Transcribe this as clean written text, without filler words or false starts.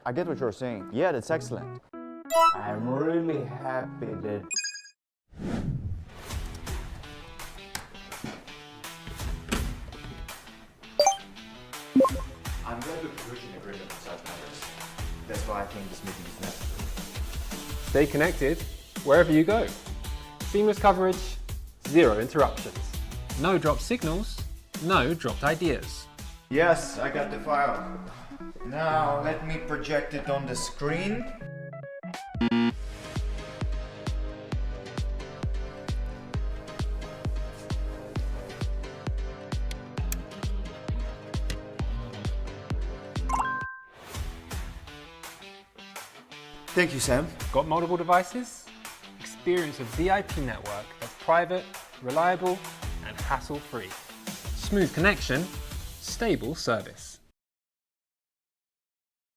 I get what you're saying. Yeah, that's excellent. I'm really happy that... I'm glad we're reaching agreement on such matters. That's why I think this meeting is necessary. Stay connected wherever you go. Seamless coverage, zero interruptions. No dropped signals, no dropped ideas. Yes, I got the file. Now let me project it on the screen. Thank you, Sam. Got multiple devices? Experience a VIP network that's private, reliable, and hassle-free. Smooth connection, stable service.